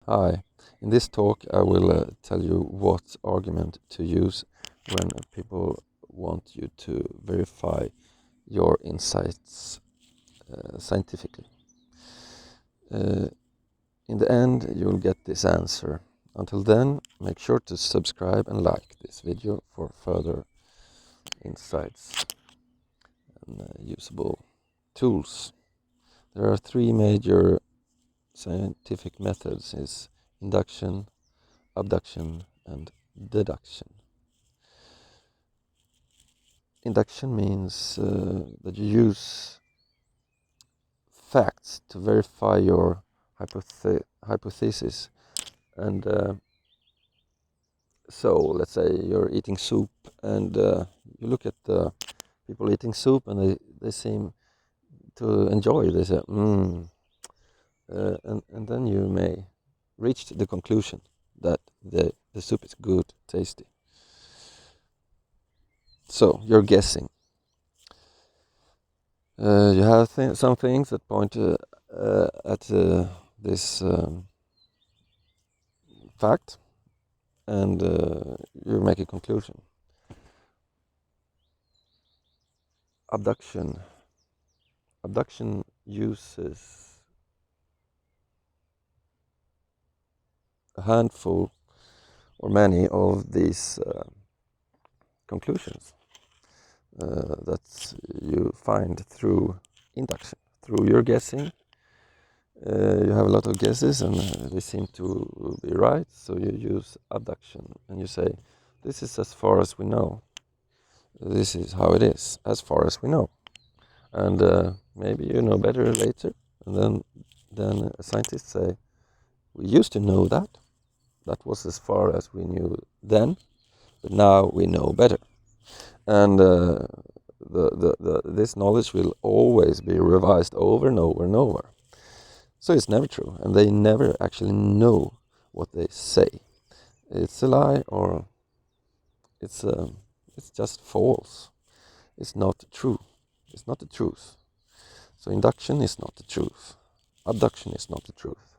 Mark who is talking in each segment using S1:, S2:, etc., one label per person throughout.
S1: Hi, in this talk I will tell you what argument to use when people want you to verify your insights scientifically. In the end you'll get this answer. Until then, make sure to subscribe and like this video for further insights and usable tools. There are three major scientific methods: is induction, abduction and deduction. Induction means that you use facts to verify your hypothesis. And so, let's say you're eating soup and you look at the people eating soup and they seem to enjoy it. They say, and then you may reach the conclusion that the soup is good, tasty. So, you're guessing. You have some things that point at this fact, and you make a conclusion. Abduction uses a handful or many of these conclusions that you find through induction. Through your guessing, you have a lot of guesses and they seem to be right, so you use abduction and you say, this is as far as we know. This is how it is, as far as we know. And maybe you know better later, and then scientists say, we used to know that. That was as far as we knew then, but now we know better. And this knowledge will always be revised over and over and over. So it's never true, and they never actually know what they say. It's a lie, or it's just false. It's not true. It's not the truth. So induction is not the truth. Abduction is not the truth.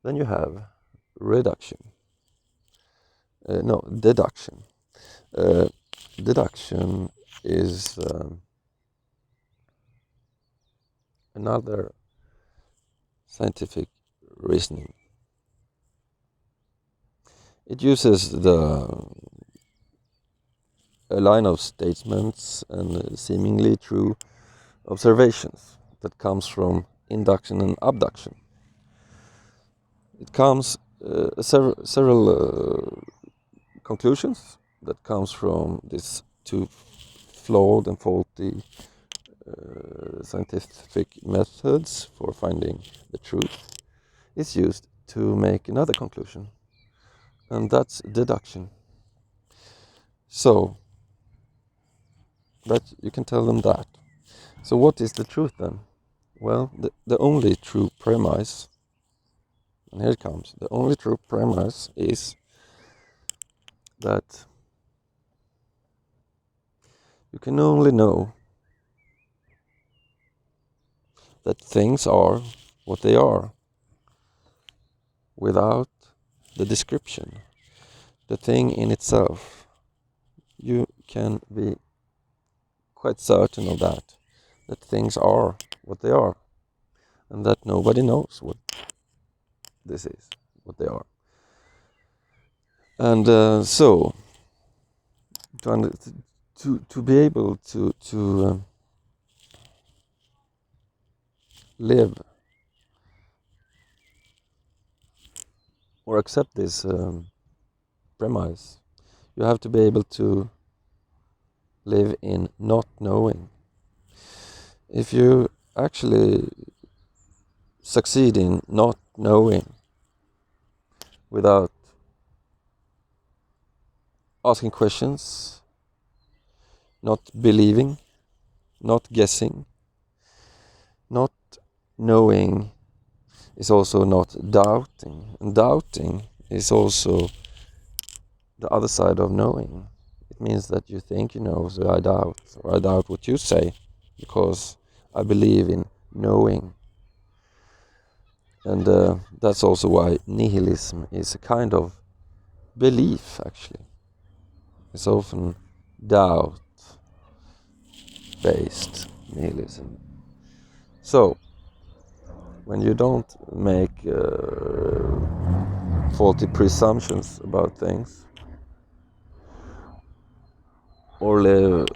S1: Then you have reduction. Deduction. Deduction is another scientific reasoning. It uses a line of statements and seemingly true observations that comes from induction and abduction. It comes several conclusions that comes from these two flawed and faulty scientific methods for finding the truth is used to make another conclusion, and that's deduction. So that you can tell them that. So what is the truth then? Well, the only true premise, and here it comes, the only true premise is that you can only know that things are what they are without the description, the thing in itself. You can be quite certain of that things are what they are, and that nobody knows what this is, what they are. And so, to be able to live or accept this premise, you have to be able to live in not knowing. If you actually succeed in not knowing without asking questions, not believing, not guessing, not knowing is also not doubting, and doubting is also the other side of knowing. It means that you think you know, so I doubt, or I doubt what you say, because I believe in knowing. And that's also why nihilism is a kind of belief, actually. It's often doubt-based nihilism. So, when you don't make faulty presumptions about things, or live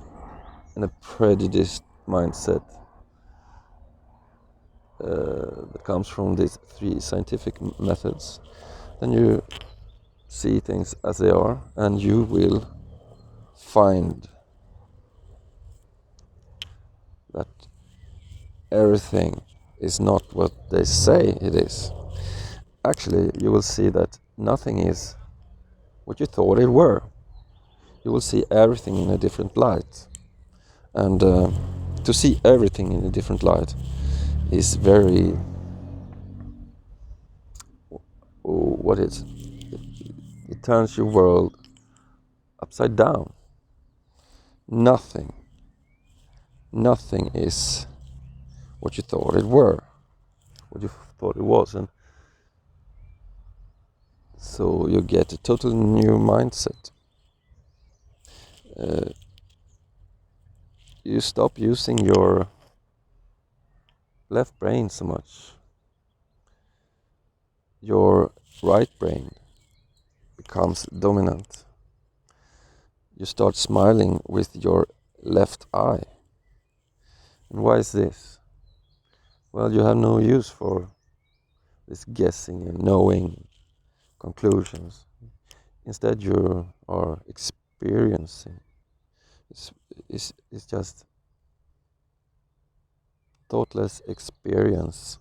S1: in a prejudiced mindset that comes from these three scientific methods, then you see things as they are, and you will find that everything is not what they say it is. Actually, you will see that nothing is what you thought it were. You will see everything in a different light. And to see everything in a different light is very... what is it? It turns your world upside down. Nothing is what you thought it were, what you thought it was. And so you get a totally new mindset. You stop using your left brain so much. Your right brain becomes dominant. You start smiling with your left eye. And why is this? Well, you have no use for this guessing and knowing conclusions. Instead, you are experiencing. It's just thoughtless experience.